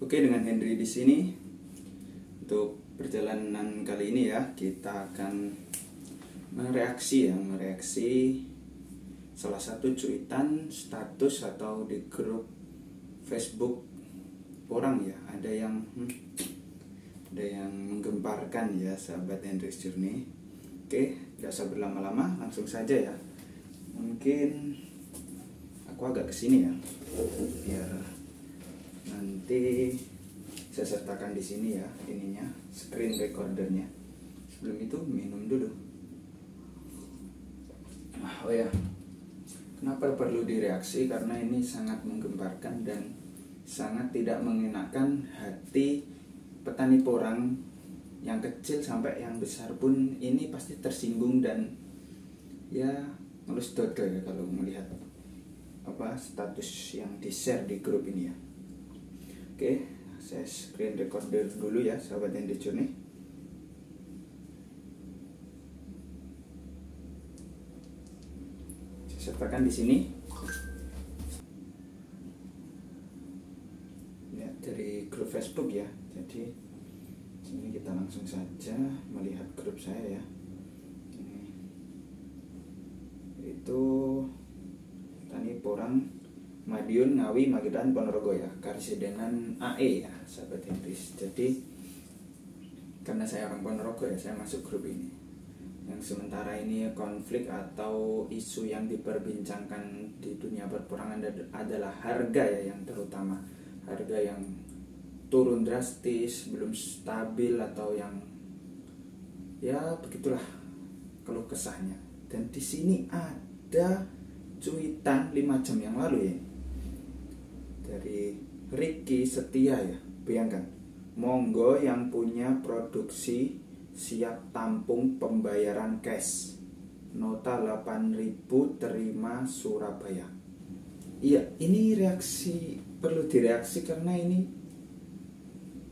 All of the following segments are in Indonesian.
Oke, dengan Henry di sini. Untuk perjalanan kali ini ya, kita akan mereaksi salah satu cuitan status atau di grup Facebook orang ya. Ada yang menggemparkan ya, sahabat Hendrix Journey. Oke, gak usah berlama-lama, langsung saja ya. Mungkin aku agak kesini ya, biar nanti saya sertakan di sini ya ininya, screen recordernya. Sebelum itu minum dulu. Oh ya, kenapa perlu direaksi? Karena ini sangat menggemparkan dan sangat tidak mengenakan hati petani porang yang kecil sampai yang besar pun. Ini pasti tersinggung dan ya ngelus dodo ya kalau melihat status yang di share di grup ini ya. Oke, saya screen recorder dulu ya, sahabat Hendrix Journey. Saya sertakan di sini. Ya, dari grup Facebook ya. Jadi sini kita langsung saja melihat grup saya ya. Ini itu Tani Porang Madiun, Ngawi, Magetan, Ponorogo ya, Karesidenan AE ya, sahabat Hendrix. Jadi karena saya orang Ponorogo ya, saya masuk grup ini. Yang sementara ini konflik atau isu yang diperbincangkan di dunia perporangan adalah harga ya, yang terutama harga yang turun drastis, belum stabil, atau yang ya begitulah keluh kesahnya. Dan di sini ada cuitan 5 jam yang lalu ya, dari Ricky Setia ya. Bayangkan, monggo yang punya produksi siap tampung pembayaran cash, nota 8.000 terima Surabaya. Iya, ini reaksi, perlu direaksi karena ini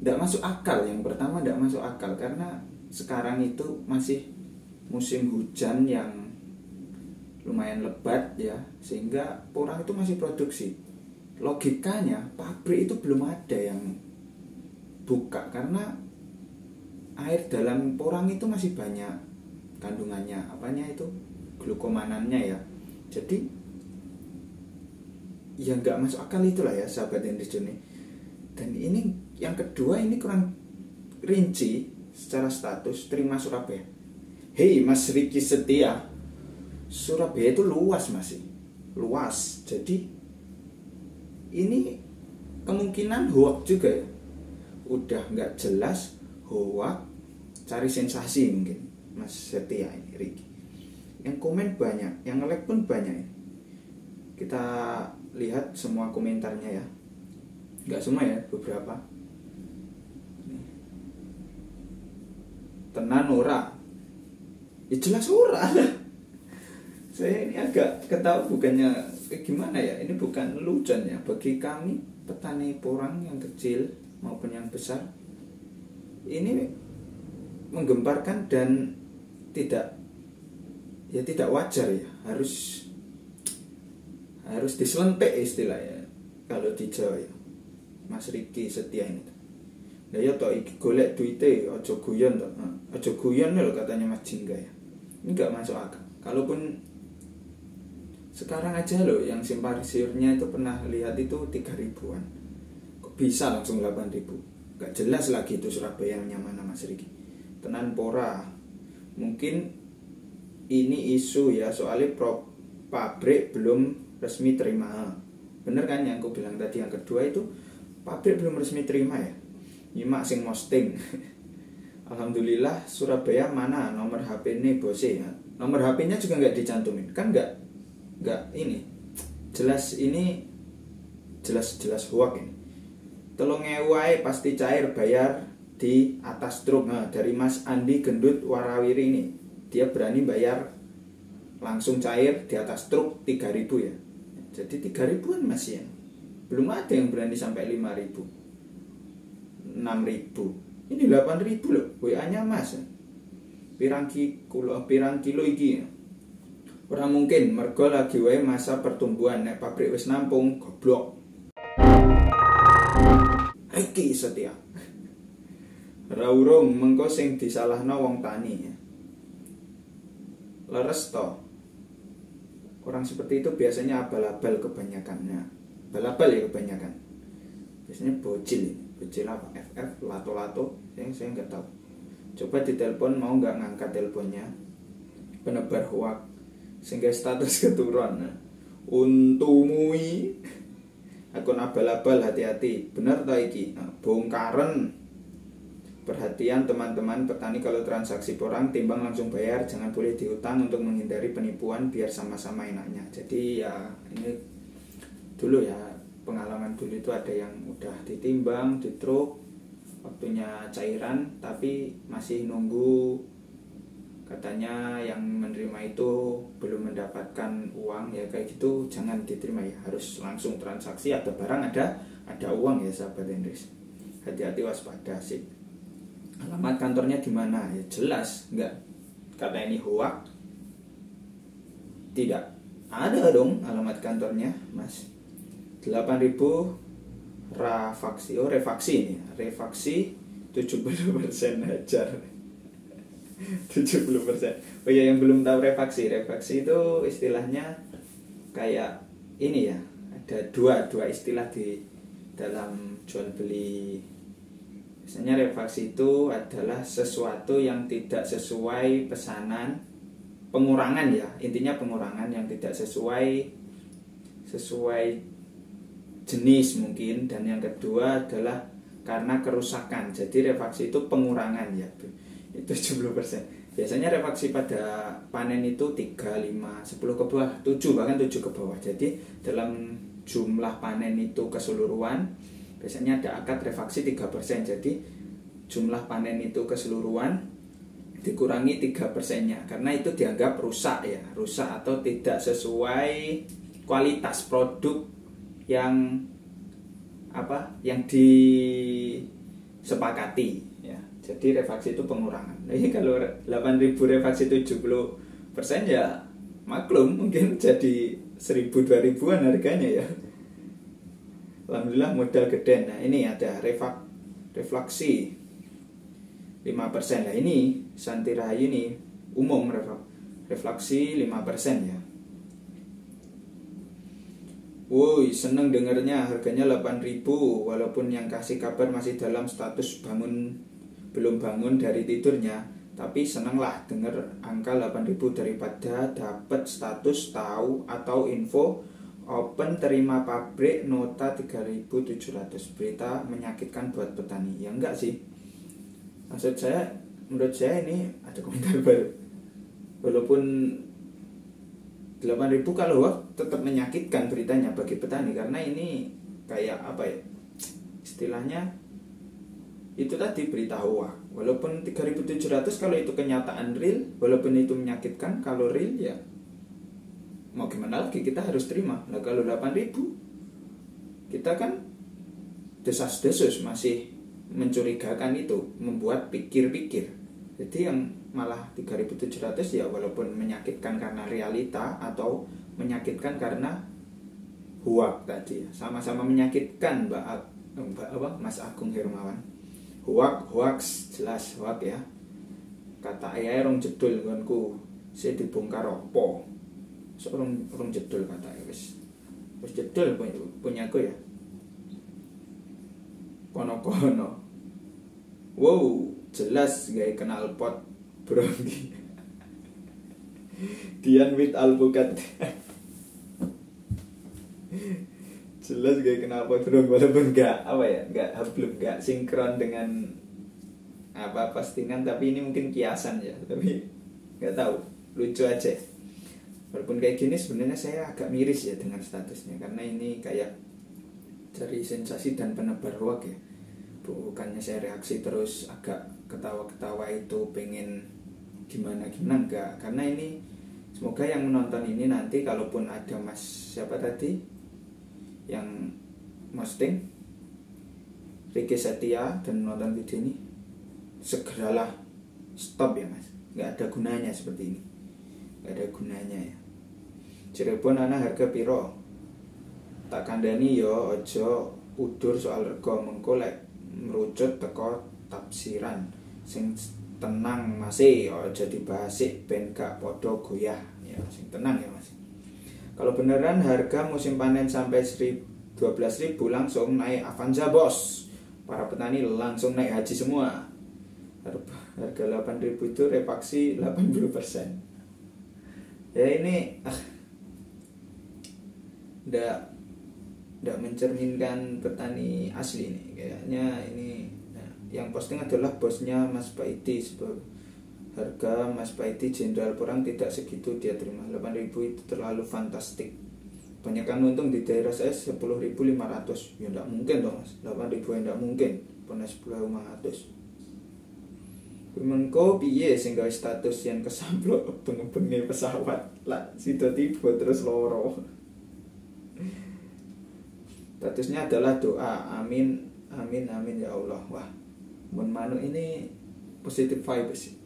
tidak masuk akal. Yang pertama tidak masuk akal karena sekarang itu masih musim hujan yang lumayan lebat ya, sehingga porang itu masih produksi. Logikanya pabrik itu belum ada yang buka karena air dalam porang itu masih banyak kandungannya, glukomanannya ya. Jadi ya nggak masuk akal itulah ya, sahabat Hendrix Journey. Dan ini yang kedua, ini kurang rinci secara status terima Surabaya. Hei Mas Ricky Setia, Surabaya itu luas, masih luas. Jadi ini kemungkinan hoax juga ya. Udah nggak jelas, hoax, cari sensasi mungkin Mas Setia ini, Ricky. Yang komen banyak, yang like pun banyak ya. Kita lihat semua komentarnya ya. Nggak semua ya, beberapa. Tenan ora, ya jelas ora. Saya ini agak ketawa, bukannya gimana ya, ini bukan lelucon ya. Bagi kami petani porang yang kecil maupun yang besar, ini menggemparkan dan tidak wajar ya. Harus diselentik istilahnya kalau di Jawa ya, Mas Ricky Setia ini. Nah ya toh, iki golek duite aja guyon toh. Aja guyon lho katanya Mas Jingga ya. Ini enggak masuk akal. Kalaupun sekarang aja loh yang simpatisernya itu pernah lihat itu 3.000-an. Kok bisa langsung 8.000? Enggak jelas lagi itu Surabaya yang mana Mas Ricky. Tenan pora. Mungkin ini isu ya, soalnya pabrik belum resmi terima. Bener kan yang aku bilang tadi, yang kedua itu pabrik belum resmi terima ya. Nyimak sing posting. Alhamdulillah Surabaya mana nomor HP ini bose ya. Nomor HP-nya juga nggak dicantumin. Kan nggak ini. Jelas hoax ini. Tolong ewai pasti cair bayar di atas truk. Nah, dari Mas Andi Gendut Warawiri ini. Dia berani bayar langsung cair di atas truk 3.000 ya. Jadi 3.000-an masih ya. Belum ada yang berani sampai 5.000. 6.000. Ini 8.000 loh. WA-nya Mas. Pirang kilo iki. Ora mungkin, mergo lagi wae masa pertumbuhan, nek pabrik wis nampung goblok. Eki setia. Ora urung mengko sing disalahno wong tani. Leres to. Orang seperti itu biasanya abal-abal kebanyakannya. Abal-abal ya kebanyakan. Biasanya bocil apa? FF, lato-lato. Saya nggak tahu. Coba ditelepon mau nggak ngangkat teleponnya. Penebar hoak. Sehingga status keturun. Untumui. Akun abal-abal, hati-hati. Bener ta iki? Bongkaren. Perhatian teman-teman petani, kalau transaksi porang timbang langsung bayar, jangan boleh diutang untuk menghindari penipuan biar sama-sama enaknya. Jadi ya ini dulu ya, pengalaman dulu itu ada yang udah ditimbang di truk waktunya cairan tapi masih nunggu, katanya yang menerima itu belum mendapatkan uang ya, kayak gitu jangan diterima ya, harus langsung transaksi, ada barang ada uang ya sahabat Hendris. Hati-hati, waspada sih. Alamat kantornya di mana? Ya jelas, enggak. Kata ini hoak. Tidak ada dong alamat kantornya, Mas. 8.000 refaksi. Oh, refaksi ini. Refaksi 70% hajar. 70%. Oh ya, yang belum tahu refaksi. Refaksi itu istilahnya kayak ini ya. Ada dua istilah di dalam jual beli. Biasanya refaksi itu adalah sesuatu yang tidak sesuai pesanan, pengurangan ya, intinya pengurangan yang tidak sesuai jenis mungkin, dan yang kedua adalah karena kerusakan. Jadi refaksi itu pengurangan ya, itu 70%. Biasanya refaksi pada panen itu 3, 5, 10 ke bawah, 7 bahkan 7 ke bawah. Jadi dalam jumlah panen itu keseluruhan biasanya ada akad refaksi 3%. Jadi jumlah panen itu keseluruhan dikurangi 3%-nya, karena itu dianggap rusak ya, rusak atau tidak sesuai kualitas produk yang disepakati ya. Jadi refaksi itu pengurangan. Nah, ini kalau 8.000 refaksi 70% ya maklum mungkin jadi 1.000-2.000-an harganya ya. Alhamdulillah modal gede. Nah ini ada refleksi 5%. Nah ini Santi Rahayu ini umum refleksi 5% ya. Woi, seneng dengernya, harganya 8.000 walaupun yang kasih kabar masih dalam status belum bangun dari tidurnya. Tapi senenglah denger angka 8.000 daripada dapat status tahu atau info open terima pabrik nota 3.700. Berita menyakitkan buat petani. Ya enggak sih, menurut saya ini ada komentar baru. Walaupun 8.000 kalau tetap menyakitkan beritanya bagi petani, karena ini kayak apa ya istilahnya, itu tadi berita hoax. Walaupun 3.700 kalau itu kenyataan real, walaupun itu menyakitkan, kalau real ya mau gimana lagi, kita harus terima. Nah kalau 8.000 kita kan desas-desus masih mencurigakan, itu membuat pikir-pikir. Jadi yang malah 3.700 ya walaupun menyakitkan karena realita atau menyakitkan karena hoax tadi ya. Sama-sama menyakitkan Mas Agung Hermawan. Hoax jelas hoax ya. Kata ayah rong jedul ngonku, saya dibongkar opo. Rong jedul kata wis jedul punya aku ya. Kono-kono. Wow, jelas gaya kenal pot Brongki. Dian with alpukat. Jelas gaya kenal pot Brong, walaupun enggak sinkron dengan postingan, tapi ini mungkin kiasan ya, tapi nggak tahu, lucu aja. Walaupun kayak gini sebenarnya saya agak miris ya dengan statusnya, karena ini kayak cari sensasi dan penebar hoax ya. Bukannya saya reaksi terus agak ketawa-ketawa itu pengen gimana enggak, karena ini semoga yang menonton ini nanti kalaupun ada Mas siapa tadi yang posting Ricky Setia dan menonton video ini, segeralah stop ya Mas, nggak ada gunanya seperti ini, nggak ada gunanya ya. Cirebon ana harga piro, tak kandani yo ojo udur soal rego, mengko lek merucut teko tafsiran sing tenang masih jadi basik ben gak podo goyah ya, sing tenang ya Mas. Kalau beneran harga musim panen sampai 12.000 langsung naik Avanza bos. Para petani langsung naik haji semua. Harga 8.000 itu repaksi 80%. Ya ini ndak mencerminkan petani asli nih. Kayaknya ini yang posting adalah bosnya Mas Paiti. Harga Mas Paiti Jenderal Perang tidak segitu dia terima. 8.000 itu terlalu fantastik. Banyak kan untung di daerah saya 10.500. Ya enggak mungkin dong Mas. 8.000 enggak mungkin. Pernah 10.500. Mengko piye sing gawe status yang kesamplok bengi-bengi pesawat. Lah sida tiba terus loro. Statusnya adalah doa. Amin amin amin ya Allah. Wah, mun manuk ini positive vibes.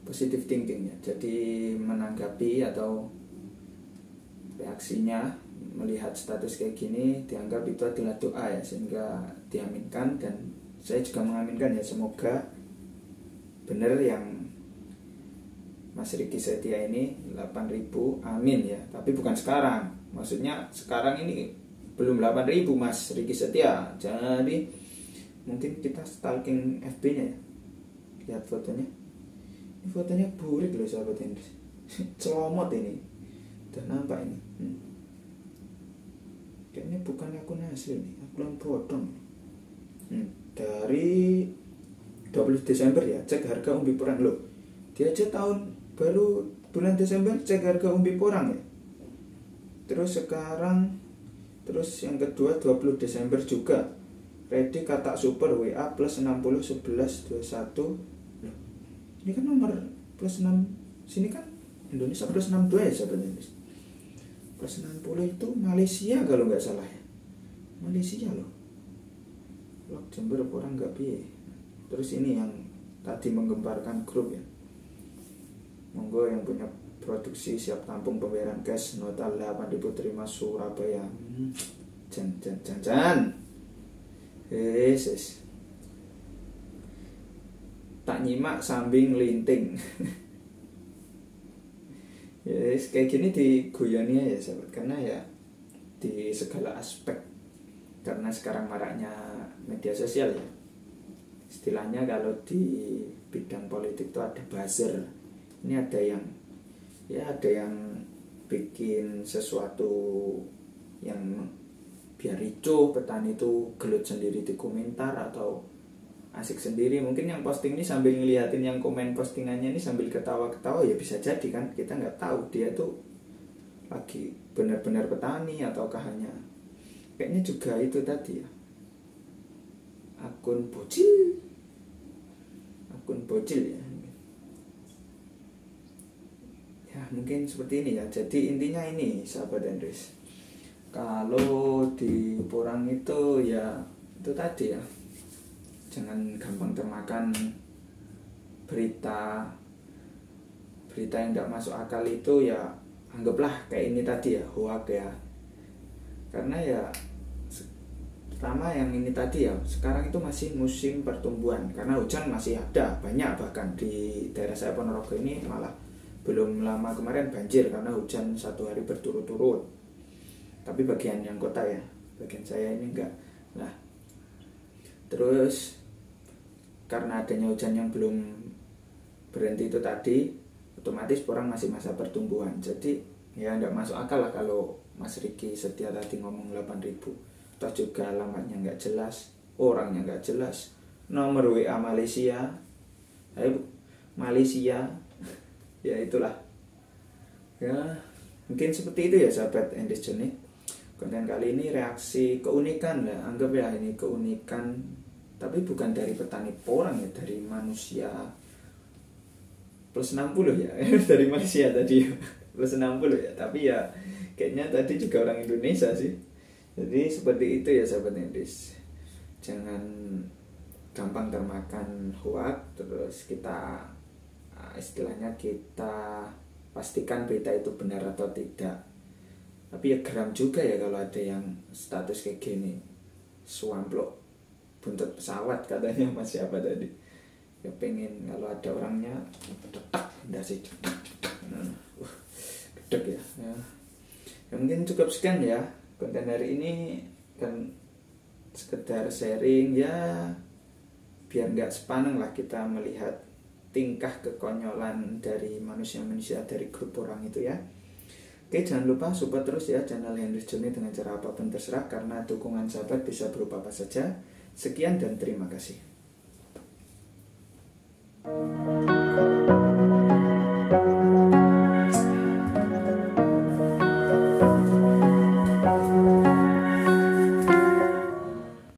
Positive thinking ya. Jadi menanggapi atau reaksinya melihat status kayak gini dianggap itu adalah doa ya, sehingga diaminkan. Dan saya juga mengaminkan ya, semoga benar yang Mas Riki Setia ini 8.000, amin ya. Tapi bukan sekarang, maksudnya sekarang ini belum 8.000 Mas Riki Setia. Jadi mungkin kita stalking FB nya ya. Lihat fotonya. Ini fotonya burik loh sahabat Hendris. Celomot ini. Dan nampak ini. Kayaknya bukan akun asli nih, akun bodong. Dari 20 Desember ya, cek harga umbi porang loh. Dia aja tahun baru bulan Desember cek harga umbi porang ya. Terus sekarang, terus yang kedua 20 Desember juga. Ready kata super WA plus 60 11 21. Loh, ini kan nomor plus 6. Sini kan Indonesia plus 62 ya sahabat Indonesia. Plus 60 itu Malaysia kalau nggak salah ya. Malaysia loh. Lok Jember orang nggak piye. Terus ini yang tadi menggemparkan grup ya. Monggo yang punya produksi siap tampung pembayaran cash nota 8.000 terima Surabaya. Jan. Yes. Tak nyimak sambil linting. Yes, kayak gini digoyoni ya sahabat, karena ya di segala aspek. Karena sekarang maraknya media sosial ya. Istilahnya kalau di bidang politik itu ada buzzer. Ini ada yang bikin sesuatu yang biar ricuh, petani itu gelut sendiri di komentar atau asik sendiri. Mungkin yang posting ini sambil ngeliatin yang komen postingannya ini sambil ketawa-ketawa, ya bisa jadi kan, kita nggak tahu dia tuh lagi benar-benar petani ataukah hanya kayaknya juga itu tadi ya, akun bocil ya mungkin seperti ini ya. Jadi intinya ini sahabat Andres, kalau di Porang itu ya itu tadi ya, jangan gampang termakan berita yang tidak masuk akal itu ya, anggaplah kayak ini tadi ya, hoax ya. Karena ya pertama yang ini tadi ya, sekarang itu masih musim pertumbuhan karena hujan masih ada banyak, bahkan di daerah saya Ponorogo ini malah belum lama kemarin banjir karena hujan 1 hari berturut-turut. Tapi bagian yang kota ya, bagian saya ini enggak. Nah, terus karena adanya hujan yang belum berhenti itu tadi, otomatis orang masih masa pertumbuhan. Jadi ya enggak masuk akal lah kalau Mas Riki Setia tadi ngomong 8.000. Toh juga alamatnya enggak jelas, orangnya enggak jelas, nomor WA Malaysia, Malaysia, ya itulah. Ya mungkin seperti itu ya sahabat Endis Journey. Konten kali ini reaksi keunikan lah, anggap ya ini keunikan, tapi bukan dari petani porang ya, dari manusia plus 60 ya. Dari Malaysia tadi plus 60 ya, tapi ya kayaknya tadi juga orang Indonesia sih. Jadi seperti itu ya sahabat Endis, jangan gampang termakan hoax. Terus kita istilahnya kita pastikan berita itu benar atau tidak. Tapi ya geram juga ya kalau ada yang status kayak gini. suamplok buntut pesawat katanya Mas siapa tadi. Ya pengen kalau ada orangnya detak dasi gedek ya. Ya mungkin cukup sekian ya konten hari ini, kan sekedar sharing ya, biar nggak sepaneng lah kita melihat tingkah kekonyolan dari manusia-manusia dari grup orang itu ya. Oke, jangan lupa support terus ya channel Henry's Journey dengan cara apapun terserah, karena dukungan sahabat bisa berupa apa saja. Sekian dan terima kasih.